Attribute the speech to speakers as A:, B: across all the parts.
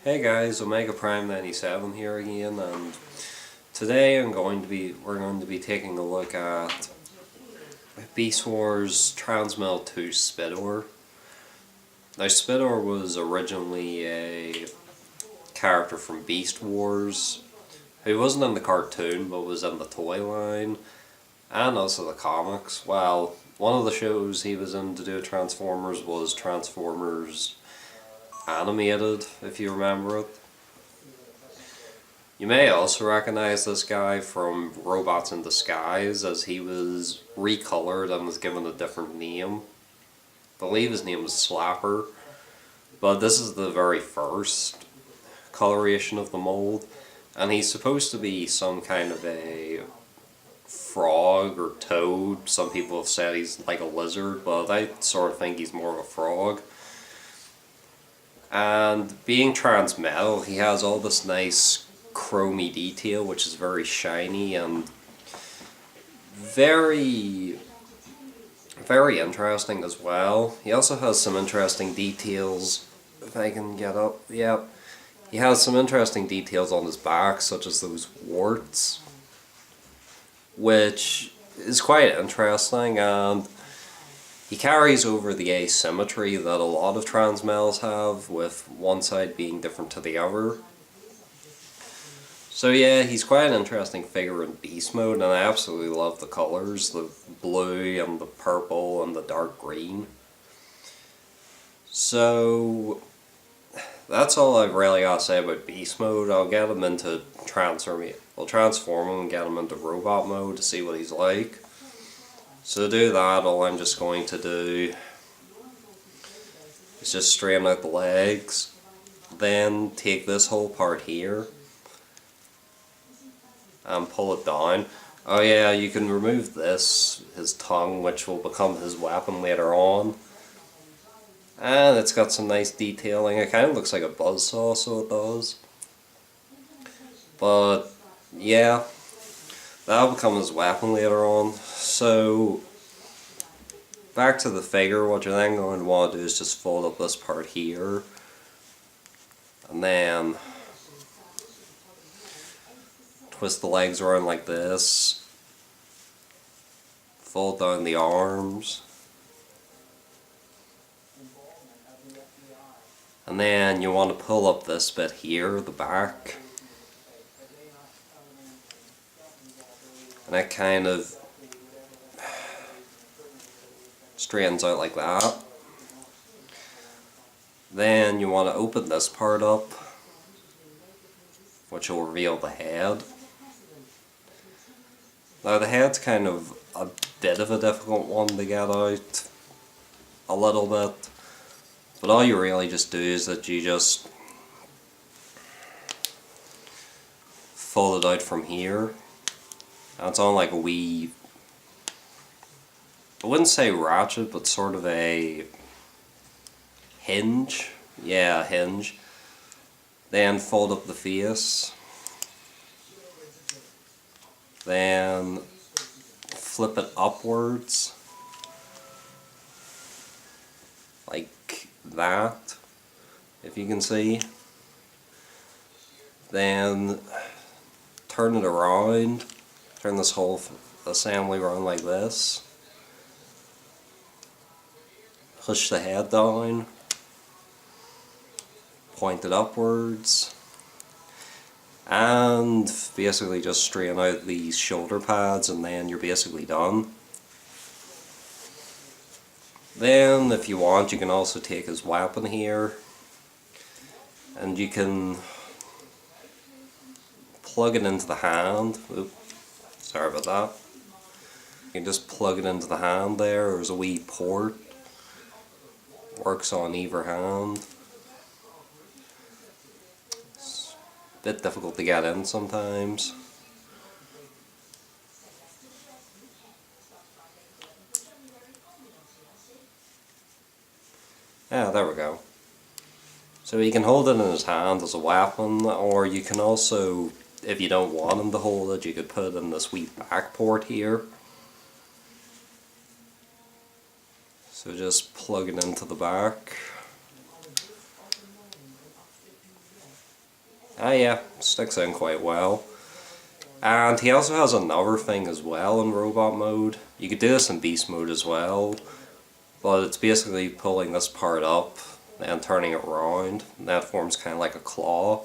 A: Hey guys, Omega Prime 97 here again, and today we're going to be taking a look at Beast Wars Transmel 2 Spittor. Now Spittor was originally a character from Beast Wars, who wasn't in the cartoon but was in the toy line, and also the comics. Well, one of the shows he was in to do Transformers was Transformers Animated, if you remember it. You may also recognize this guy from Robots in Disguise, as he was recolored and was given a different name. I believe his name was Slapper, but this is the very first coloration of the mold, and he's supposed to be some kind of a frog or toad. Some people have said he's like a lizard, but I sort of think he's more of a frog. And being transmetal, he has all this nice chromy detail, which is very shiny and very interesting as well. He also has some interesting details, if I can get up, yep. He has some interesting details on his back, such as those warts, which is quite interesting, and he carries over the asymmetry that a lot of transmels have, with one side being different to the other. So yeah, he's quite an interesting figure in beast mode, and I absolutely love the colours, the blue and the purple and the dark green. So that's all I've really got to say about beast mode. I'll get him into transform him and get him into robot mode to see what he's like. So to do that, all I'm just going to do is just straighten out the legs, then take this whole part here and pull it down. Oh yeah, you can remove this, his tongue, which will become his weapon later on. And it's got some nice detailing. It kind of looks like a buzzsaw, so it does. But yeah, that'll become his weapon later on. So back to the figure, what you're then going to want to do is just fold up this part here, and then twist the legs around like this, fold down the arms, and then you want to pull up this bit here, the back, and it kind of straightens out like that. Then you want to open this part up, which will reveal the head. Now the head's kind of a bit of a difficult one to get out, a little bit, but all you really just do is that you just fold it out from here, and it's on like a wee, I wouldn't say ratchet, but sort of a hinge. Yeah, a hinge. Then fold up the face. Then flip it upwards. Like that, if you can see. Then turn it around. Turn this whole assembly around like this. Push the head down, point it upwards, and basically just straighten out these shoulder pads, and then you're basically done. Then if you want, you can also take his weapon here, and you can plug it into the hand. Oops, sorry about that. You can just plug it into the hand there. There's a wee port. Works on either hand. It's a bit difficult to get in sometimes. Yeah, there we go. So he can hold it in his hand as a weapon, or you can also, if you don't want him to hold it, you could put it in this wee back port here. So just plug it into the back. Ah yeah, sticks in quite well. And he also has another thing as well in robot mode. You could do this in beast mode as well, but it's basically pulling this part up and turning it around, and that forms kind of like a claw.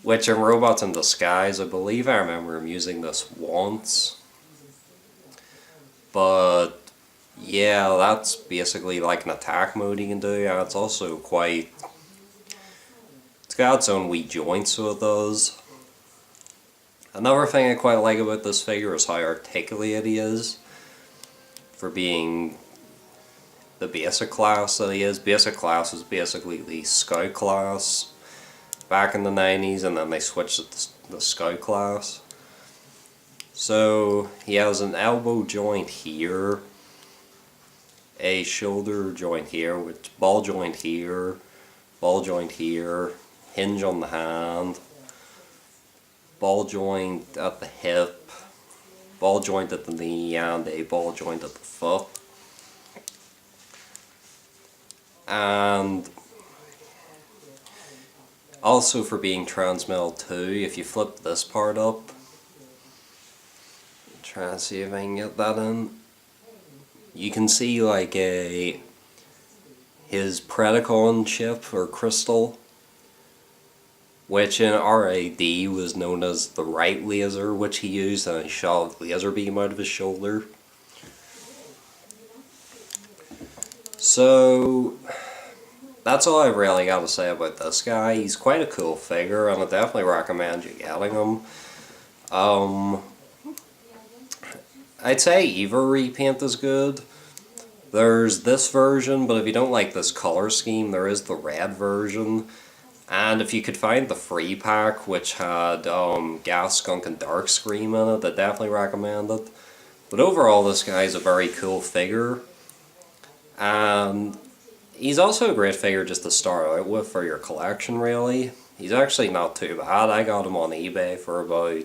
A: Which in Robots in Disguise, I believe I remember him using this once. But yeah, that's basically like an attack mode you can do, and it's also quite... It's got its own wee joints, so it does. Another thing I quite like about this figure is how articulate he is for being the basic class that he is. Basic class is basically the scout class back in the 90s, and then they switched it to the scout class. So he has an elbow joint here, a shoulder joint here, with ball joint here, hinge on the hand, ball joint at the hip, ball joint at the knee, and a ball joint at the foot. And also for being Transmel 2, if you flip this part up, try and see if I can get that in, you can see like his Predacon chip or crystal, which in RAD was known as the right laser, which he used, and he shot a laser beam out of his shoulder. So that's all I've really got to say about this guy. He's quite a cool figure, and I definitely recommend you getting him. I'd say either repaint is good. There's this version, but if you don't like this color scheme, there is the red version. And if you could find the free pack, which had Gas, Skunk, and Dark Scream in it, I definitely recommend it. But overall, this guy's a very cool figure. And he's also a great figure just to start out with for your collection, really. He's actually not too bad. I got him on eBay for about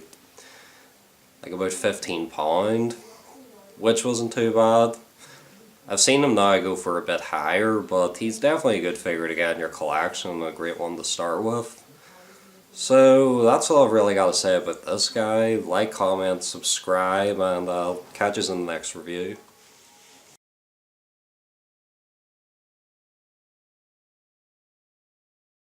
A: £15, which wasn't too bad. I've seen him now go for a bit higher, but he's definitely a good figure to get in your collection and a great one to start with. So that's all I've really got to say about this guy. Like, comment, subscribe, and I'll catch you in the next review.